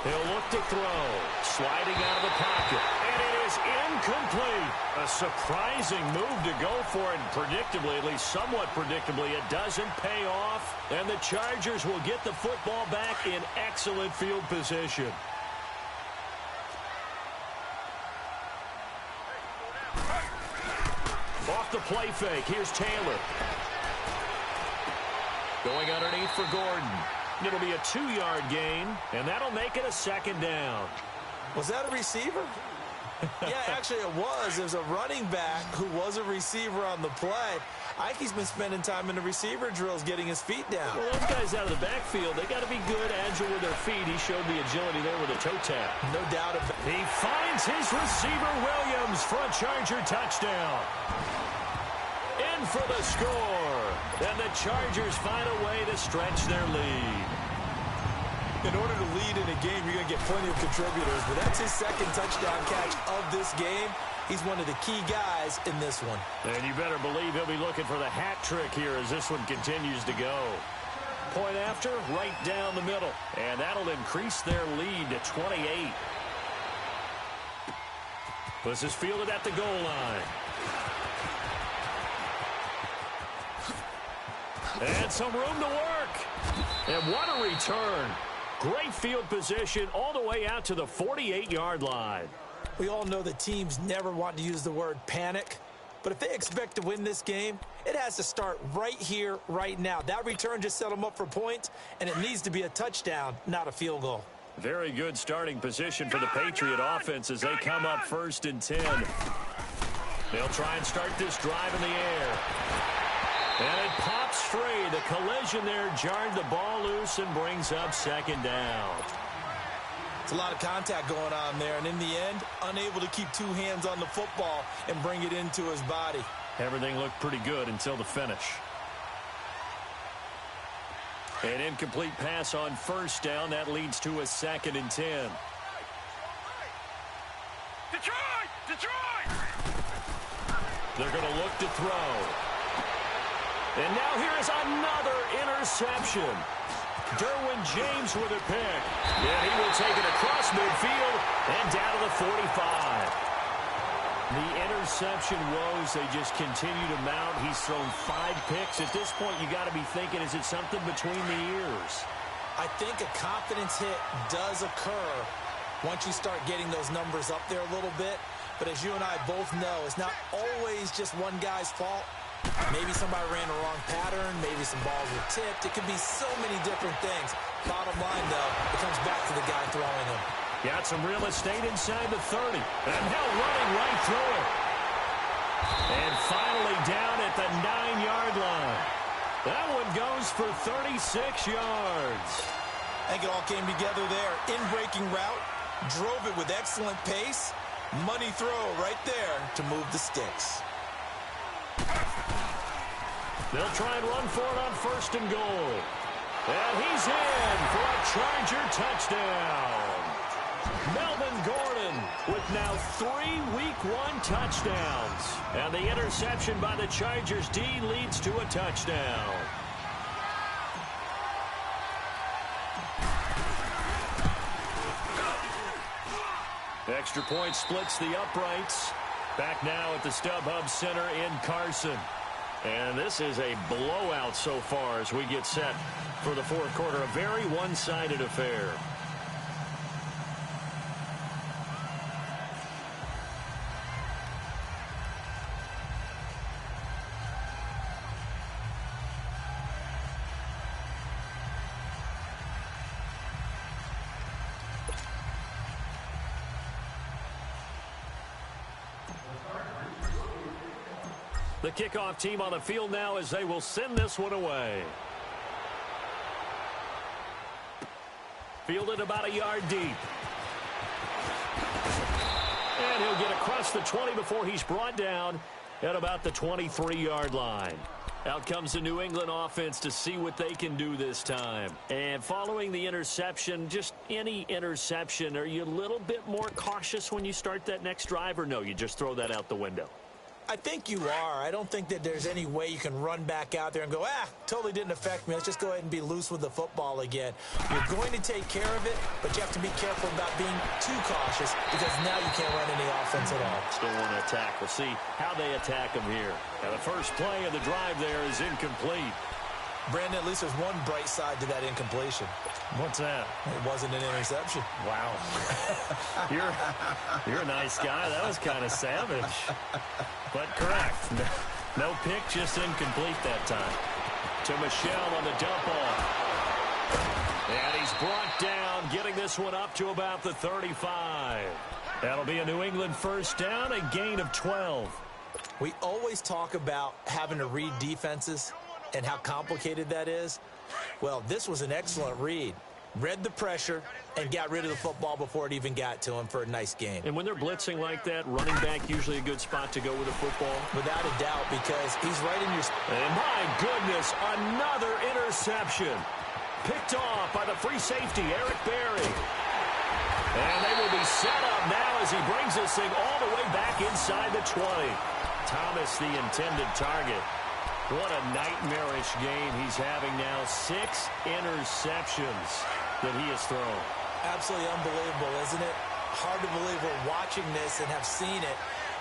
He'll look to throw. Sliding out of the pocket. And it is incomplete. A surprising move to go for it. And predictably, at least somewhat predictably, it doesn't pay off. And the Chargers will get the football back in excellent field position. Off the play fake. Here's Taylor. Going underneath for Gordon. It'll be a 2-yard gain, and that'll make it a second down. Was that a receiver? Yeah, actually it was. There's a running back who was a receiver on the play. I think he's been spending time in the receiver drills getting his feet down. Well, those guys out of the backfield, they got to be good, agile with their feet. He showed the agility there with a toe tap. No doubt about it. He finds his receiver, Williams, for a Charger touchdown. In for the score. And the Chargers find a way to stretch their lead. In order to lead in a game, you're going to get plenty of contributors, but that's his second touchdown catch of this game. He's one of the key guys in this one. And you better believe he'll be looking for the hat trick here as this one continues to go. Point after, right down the middle. And that'll increase their lead to 28. This is fielded at the goal line. And some room to work. And what a return. Great field position all the way out to the 48-yard line. We all know that teams never want to use the word panic. But if they expect to win this game, it has to start right here, right now. That return just set them up for points, and it needs to be a touchdown, not a field goal. Very good starting position for the Patriot offense as they come up 1st and 10. They'll try and start this drive in the air. And it pops free. The collision there jarred the ball loose and brings up second down. It's a lot of contact going on there, and in the end, unable to keep 2 hands on the football and bring it into his body. Everything looked pretty good until the finish. An incomplete pass on 1st down. That leads to a 2nd and 10. Detroit! They're going to look to throw. And now here is another interception. Derwin James with a pick. And he will take it across midfield and down to the 45. The interception woes, they just continue to mount. He's thrown 5 picks. At this point, you got to be thinking, is it something between the ears? I think a confidence hit does occur once you start getting those numbers up there a little bit. But as you and I both know, it's not always just one guy's fault. Maybe somebody ran the wrong pattern. Maybe some balls were tipped. It could be so many different things. Bottom line, though, it comes back to the guy throwing them. Got some real estate inside the 30. And now running right through it. And finally down at the 9-yard line. That one goes for 36 yards. I think it all came together there. In-breaking route. Drove it with excellent pace. Money throw right there to move the sticks. They'll try and run for it on 1st and goal. And he's in for a Charger touchdown. Melvin Gordon with now 3 Week 1 touchdowns. And the interception by the Chargers D leads to a touchdown. Extra point splits the uprights. Back now at the StubHub Center in Carson. And this is a blowout so far as we get set for the 4th quarter. A very one-sided affair. The kickoff team on the field now as they will send this one away. Fielded about a yard deep. And he'll get across the 20 before he's brought down at about the 23-yard line. Out comes the New England offense to see what they can do this time. And following the interception, just any interception, are you a little bit more cautious when you start that next drive, or no, you just throw that out the window? I think you are. I don't think that there's any way you can run back out there and go, totally didn't affect me. Let's just go ahead and be loose with the football again. You're going to take care of it, but you have to be careful about being too cautious because now you can't run any offense at all. Still want to attack. We'll see how they attack them here. And the first play of the drive there is incomplete. Brandon, at least there's one bright side to that incompletion. What's that? It wasn't an interception. Wow. You're a nice guy. That was kind of savage. But correct. No pick, just incomplete that time. To Michelle on the dump off. And he's brought down, getting this one up to about the 35. That'll be a New England first down, a gain of 12. We always talk about having to read defenses and how complicated that is. Well, this was an excellent read. Read the pressure and got rid of the football before it even got to him for a nice game. And when they're blitzing like that, running back usually a good spot to go with the football? Without a doubt, because he's right in your... And my goodness, another interception. Picked off by the free safety, Eric Berry. And they will be set up now as he brings this thing all the way back inside the 20. Thomas, the intended target. What a nightmarish game he's having now. 6 interceptions that he has thrown. Absolutely unbelievable, isn't it? Hard to believe we're watching this and have seen it,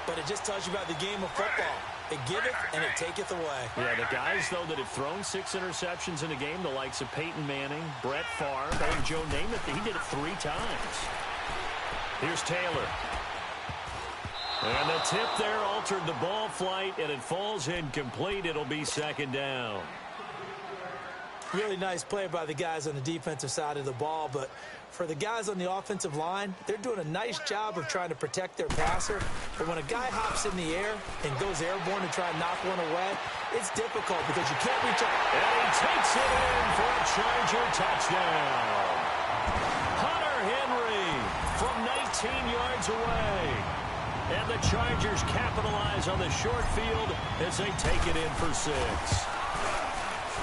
but it just tells you about the game of football. It giveth and it taketh away. Yeah, the guys, though, that have thrown 6 interceptions in a game, the likes of Peyton Manning, Brett Favre, I think Joe Namath, he did it 3 times. Here's Taylor. And the tip there altered the ball flight, and it falls incomplete. It'll be second down. Really nice play by the guys on the defensive side of the ball, but for the guys on the offensive line, they're doing a nice job of trying to protect their passer. But when a guy hops in the air and goes airborne to try and knock one away, it's difficult because you can't reach up. And he takes it in for a Charger touchdown. Hunter Henry from 19 yards away. And the Chargers capitalize on the short field as they take it in for 6.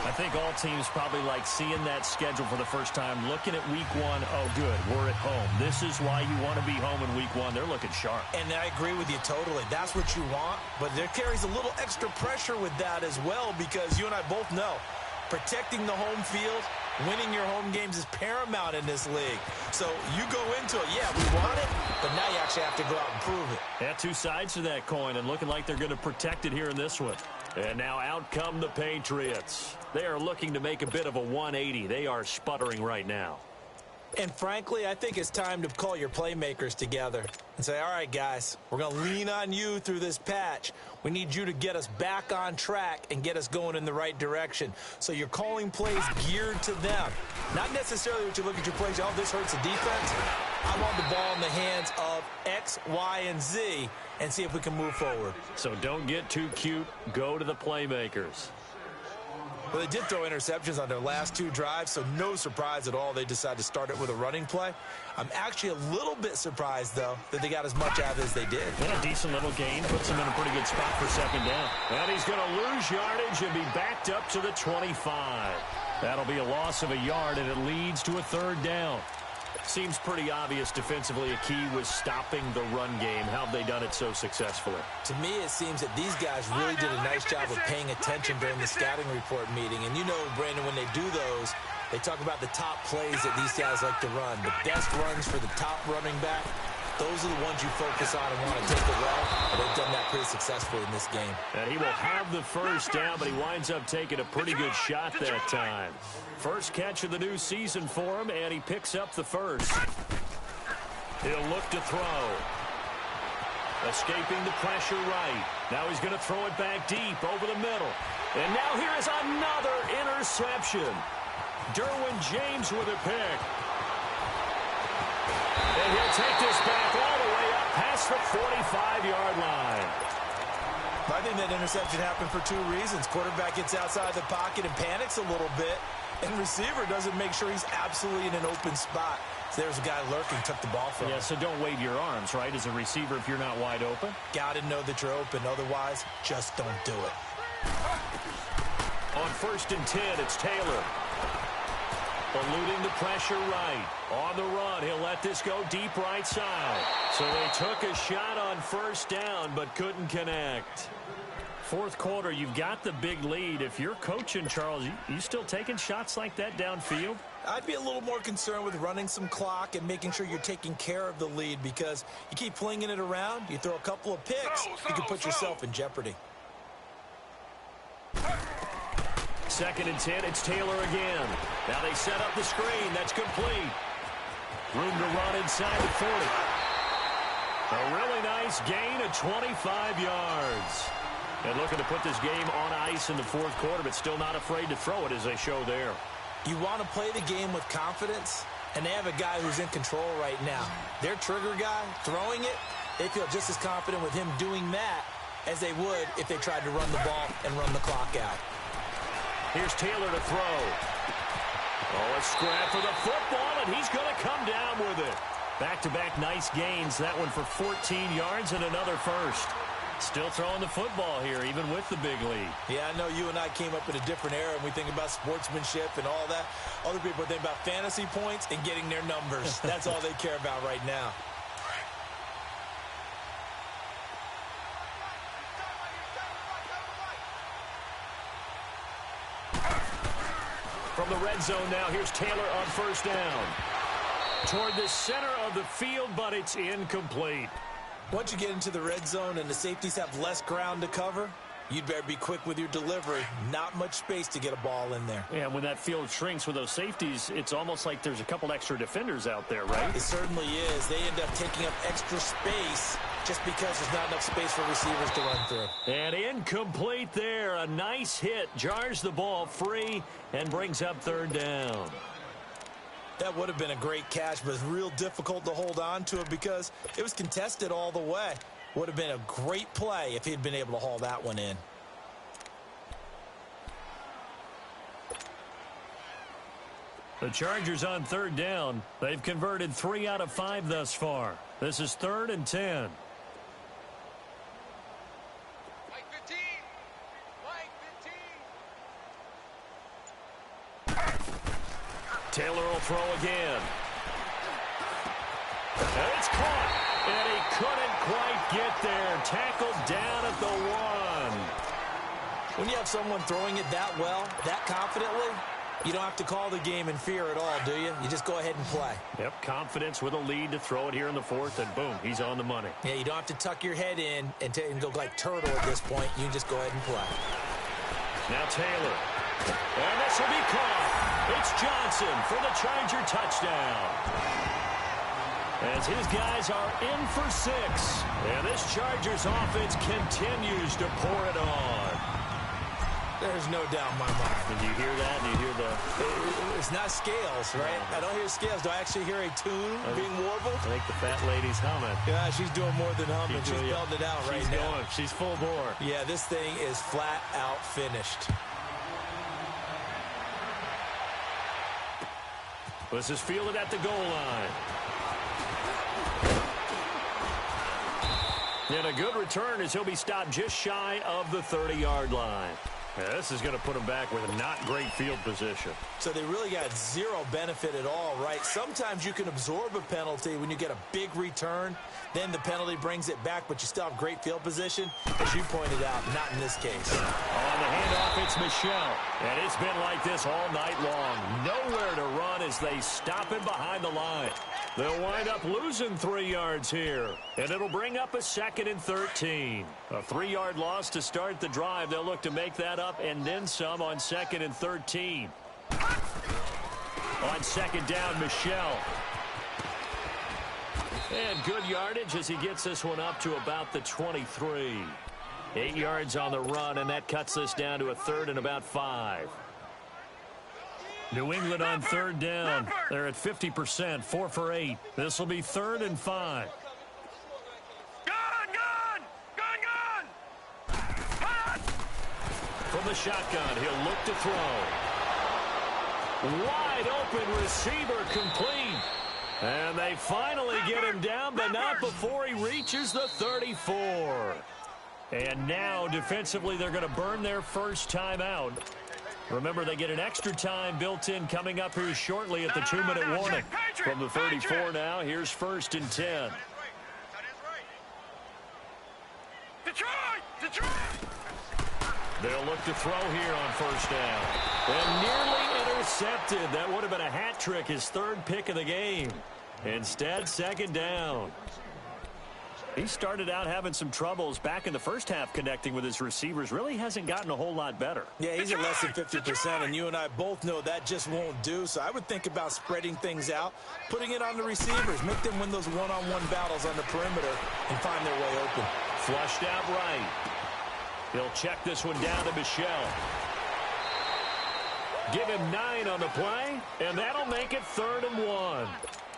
I think all teams probably like seeing that schedule for the first time, looking at week 1. Oh, good, we're at home. This is why you want to be home in week 1. They're looking sharp. And I agree with you totally. That's what you want, but there carries a little extra pressure with that as well because you and I both know protecting the home field, winning your home games is paramount in this league. So you go into it, yeah, we want it, but now you actually have to go out and prove it. Yeah, 2 sides to that coin, and looking like they're going to protect it here in this one. And now out come the Patriots. They are looking to make a bit of a 180. They are sputtering right now. And frankly, I think it's time to call your playmakers together and say, all right, guys, we're going to lean on you through this patch. We need you to get us back on track and get us going in the right direction. So you're calling plays geared to them. Not necessarily what you look at your plays, oh, this hurts the defense. I want the ball in the hands of X, Y, and Z and see if we can move forward. So don't get too cute. Go to the playmakers. Well, they did throw interceptions on their last 2 drives, so no surprise at all they decided to start it with a running play. I'm actually a little bit surprised, though, that they got as much out of it as they did. And a decent little gain puts him in a pretty good spot for second down. And he's going to lose yardage and be backed up to the 25. That'll be a loss of a yard, and it leads to a third down. Seems pretty obvious defensively a key was stopping the run game. How have they done it so successfully? To me, it seems that these guys really did a nice job of paying attention during the scouting report meeting. And you know, Brandon, when they do those, they talk about the top plays that these guys like to run. The best runs for the top running back, those are the ones you focus on and want to take away. And they've done that pretty successfully in this game. And he will have the first down, but he winds up taking a pretty good shot that time. First catch of the new season for him, and he picks up the first. He'll look to throw. Escaping the pressure right. Now he's going to throw it back deep over the middle. And now here is another interception. Derwin James with a pick. And he'll take this back all the way up past the 45-yard line. I think that interception happened for 2 reasons. Quarterback gets outside the pocket and panics a little bit, and receiver doesn't make sure he's absolutely in an open spot. So there's a guy lurking, took the ball from him. Yeah, so don't wave your arms, right, as a receiver if you're not wide open. Got to know that you're open. Otherwise, just don't do it. On 1st and 10, it's Taylor. Eluding the pressure right. On the run, he'll let this go deep right side. So they took a shot on 1st down, but couldn't connect. 4th quarter, you've got the big lead. If you're coaching, Charles, you still taking shots like that downfield? I'd be a little more concerned with running some clock and making sure you're taking care of the lead, because you keep flinging it around, you throw a couple of picks, you can put yourself in jeopardy. 2nd and 10, it's Taylor again. Now they set up the screen. That's complete. Room to run inside the 40. A really nice gain of 25 yards. And looking to put this game on ice in the 4th quarter, but still not afraid to throw it as they show there. You want to play the game with confidence, and they have a guy who's in control right now. Their trigger guy, throwing it, they feel just as confident with him doing that as they would if they tried to run the ball and run the clock out. Here's Taylor to throw. Oh, a scrap for the football, and he's going to come down with it. Back-to-back nice gains. That one for 14 yards and another first. Still throwing the football here, even with the big lead. Yeah, I know you and I came up in a different era, and we think about sportsmanship and all that. Other people think about fantasy points and getting their numbers. That's all they care about right now. From the red zone now, here's Taylor on 1st down. Toward the center of the field, but it's incomplete. Once you get into the red zone and the safeties have less ground to cover, you'd better be quick with your delivery. Not much space to get a ball in there. Yeah, when that field shrinks with those safeties, it's almost like there's a couple extra defenders out there, right? It certainly is. They end up taking up extra space just because there's not enough space for receivers to run through. And incomplete there. A nice hit. Jars the ball free and brings up 3rd down. That would have been a great catch, but it's real difficult to hold on to it because it was contested all the way. Would have been a great play if he'd been able to haul that one in. The Chargers on 3rd down. They've converted 3 out of 5 thus far. This is 3rd and 10. Mike 15. Mike 15. Taylor will throw again. And it's caught. And he couldn't quite get there. Tackled down at the 1. When you have someone throwing it that well, that confidently, you don't have to call the game in fear at all, do you? You just go ahead and play. Yep, confidence with a lead to throw it here in the 4th, and boom, he's on the money. Yeah, you don't have to tuck your head in and go like turtle at this point. You can just go ahead and play. Now Taylor. And this will be caught. It's Johnson for the Charger touchdown. As his guys are in for 6. And this Chargers offense continues to pour it on. There's no doubt in my mind. Did you hear that? Did you hear the... It's not scales, right? I don't hear scales. Do I actually hear a tune being warbled? I think the fat lady's humming. Yeah, she's doing more than humming. She's belting it out right now. Going. She's full bore. Yeah, this thing is flat out finished. This is fielded at the goal line. And a good return as he'll be stopped just shy of the 30-yard line. Yeah, this is going to put him back with a not great field position. So they really got zero benefit at all, right? Sometimes you can absorb a penalty when you get a big return. Then the penalty brings it back, but you still have great field position. As you pointed out, not in this case. On the handoff, it's Michelle. And it's been like this all night long. Nowhere to run as they stop him behind the line. They'll wind up losing 3 yards here. And it'll bring up a 2nd and 13. A 3-yard loss to start the drive. They'll look to make that up and then some on 2nd and 13. On 2nd down, Michelle. And good yardage as he gets this one up to about the 23. 8 yards on the run, and that cuts this down to a 3rd and about 5. New England on 3rd down. They're at 50%, 4 for 8. This will be 3rd and 5. From the shotgun, he'll look to throw. Wide open receiver complete. And they finally get him down, but not before he reaches the 34. And now, defensively, they're going to burn their first timeout. Remember, they get an extra time built in coming up here shortly at the 2-minute warning. From the 34 now, here's 1st and 10. Detroit! They'll look to throw here on 1st down. And nearly intercepted. That would have been a hat trick, his 3rd pick of the game. Instead, 2nd down. He started out having some troubles back in the first half connecting with his receivers. Really hasn't gotten a whole lot better. Yeah, he's at less than 50%, and you and I both know that just won't do. So I would think about spreading things out, putting it on the receivers, make them win those one-on-one battles on the perimeter and find their way open. Flushed out right. He'll check this one down to Michelle. Give him 9 on the play, and that'll make it 3rd and 1.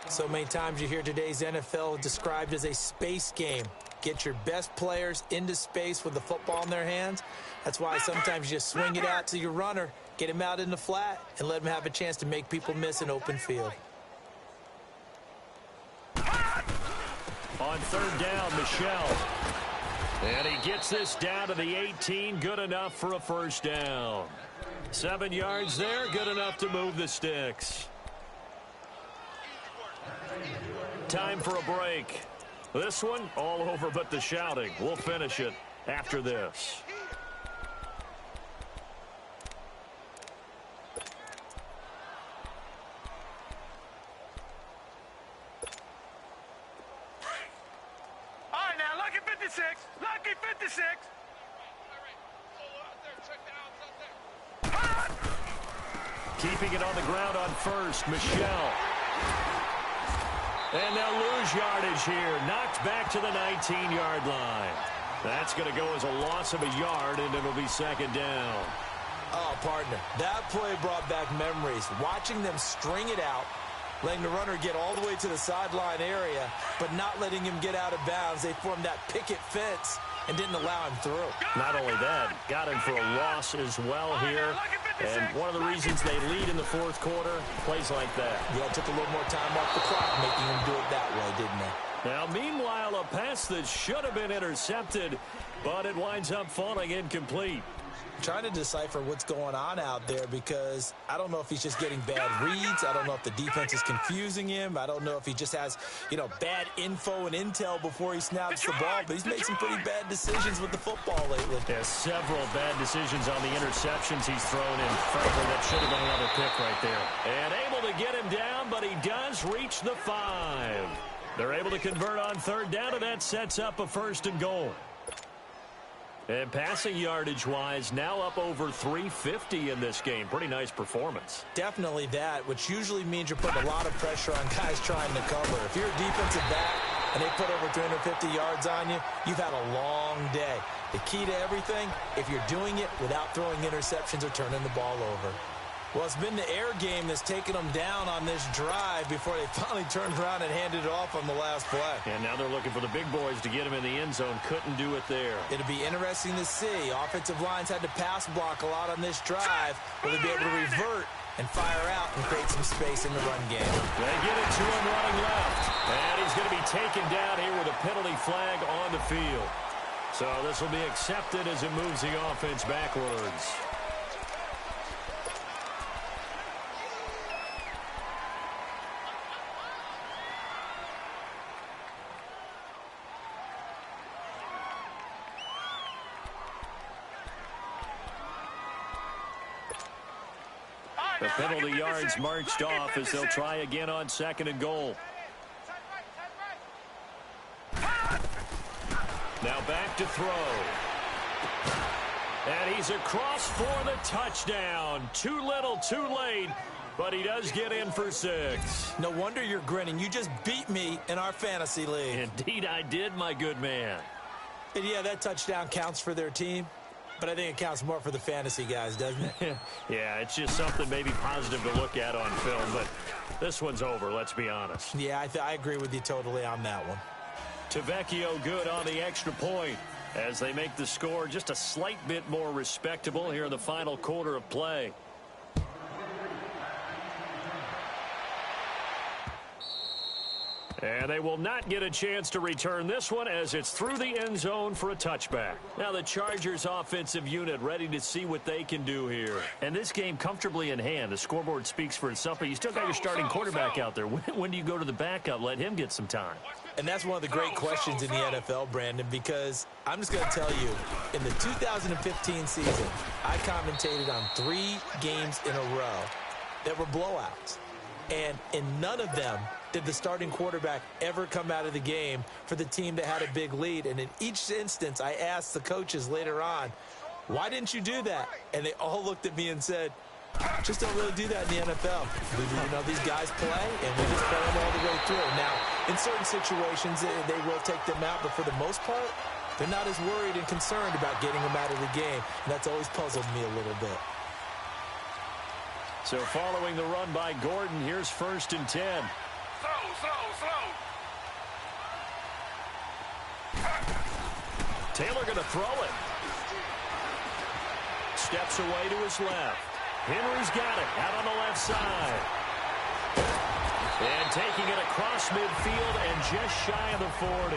So many times you hear today's NFL described as a space game. Get your best players into space with the football in their hands. That's why sometimes you just swing it out to your runner, get him out in the flat, and let him have a chance to make people miss an open field. On 3rd down, Michelle. And he gets this down to the 18. Good enough for a 1st down. 7 yards there. Good enough to move the sticks. Time for a break. This one, all over but the shouting. We'll finish it after this. All right, now, lucky 56. Lucky 56. Keeping it on the ground on 1st, Michelle. And they'll lose yardage here. Knocked back to the 19-yard line. That's going to go as a loss of a yard, and it'll be 2nd down. Oh, partner, that play brought back memories. Watching them string it out, letting the runner get all the way to the sideline area, but not letting him get out of bounds. They formed that picket fence and didn't allow him through. Not only that, got him for a loss as well here. And one of the reasons they lead in the 4th quarter, plays like that. Yeah, it took a little more time off the clock, making him do it that way, didn't they? Now, meanwhile, a pass that should have been intercepted, but it winds up falling incomplete. Trying to decipher what's going on out there because I don't know if he's just getting bad reads. I don't know if the defense is confusing him. I don't know if he just has, bad info and intel before he snaps the ball. But he's made some pretty bad decisions with the football lately. Yeah, several bad decisions on the interceptions he's thrown in. Frankly, that should have been another pick right there. And able to get him down, but he does reach the 5. They're able to convert on 3rd down, and that sets up a 1st and goal. And passing yardage-wise, now up over 350 in this game. Pretty nice performance. Definitely that, which usually means you're putting a lot of pressure on guys trying to cover. If you're a defensive back and they put over 350 yards on you, you've had a long day. The key to everything, if you're doing it without throwing interceptions or turning the ball over. Well, it's been the air game that's taken them down on this drive before they finally turned around and handed it off on the last play. And now they're looking for the big boys to get them in the end zone. Couldn't do it there. It'll be interesting to see. Offensive lines had to pass block a lot on this drive. Will they be able to revert and fire out and create some space in the run game? They get it to him running left. And he's going to be taken down here with a penalty flag on the field. So this will be accepted as it moves the offense backwards. The penalty yards marched off as they'll try again on 2nd and goal. Now back to throw. And he's across for the touchdown. Too little, too late, but he does get in for 6. No wonder you're grinning. You just beat me in our fantasy league. Indeed I did, my good man. And yeah, that touchdown counts for their team. But I think it counts more for the fantasy guys, doesn't it? Yeah, it's just something maybe positive to look at on film, but this one's over, let's be honest. Yeah, I agree with you totally on that one. Tavecchio good on the extra point as they make the score just a slight bit more respectable here in the final quarter of play. And they will not get a chance to return this one as it's through the end zone for a touchback. Now the Chargers offensive unit ready to see what they can do here. And this game comfortably in hand. The scoreboard speaks for itself, but you still got your starting quarterback out there. When do you go to the backup? Let him get some time. And that's one of the great questions in the NFL, Brandon, because I'm just going to tell you, in the 2015 season, I commentated on 3 games in a row that were blowouts. And in none of them did the starting quarterback ever come out of the game for the team that had a big lead. And in each instance, I asked the coaches later on, why didn't you do that? And they all looked at me and said, just don't really do that in the NFL. You know, these guys play, and we just play them all the way through. Now, in certain situations, they will take them out, but for the most part, they're not as worried and concerned about getting them out of the game. And that's always puzzled me a little bit. So following the run by Gordon, here's 1st and 10. Slow. Taylor going to throw it. Steps away to his left. Henry's got it out on the left side. And taking it across midfield and just shy of the 40.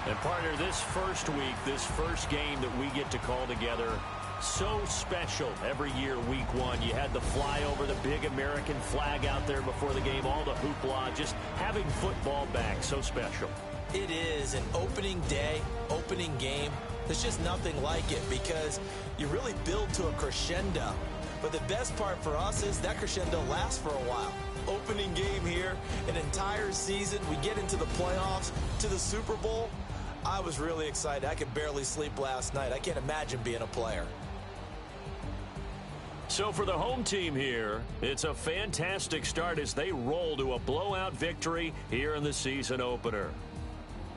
And partner, this first week, this first game that we get to call together, so special every year, week 1. You had the flyover, the big American flag out there before the game, all the hoopla, just having football back, so special. It is an opening day, opening game. There's just nothing like it because you really build to a crescendo. But the best part for us is that crescendo lasts for a while. Opening game here, an entire season. We get into the playoffs, to the Super Bowl. I was really excited. I could barely sleep last night. I can't imagine being a player. So for the home team here, it's a fantastic start as they roll to a blowout victory here in the season opener.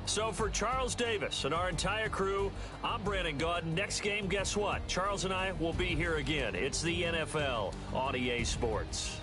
So for Charles Davis and our entire crew, I'm Brandon Gaudin. Next game, guess what? Charles and I will be here again. It's the NFL on EA Sports.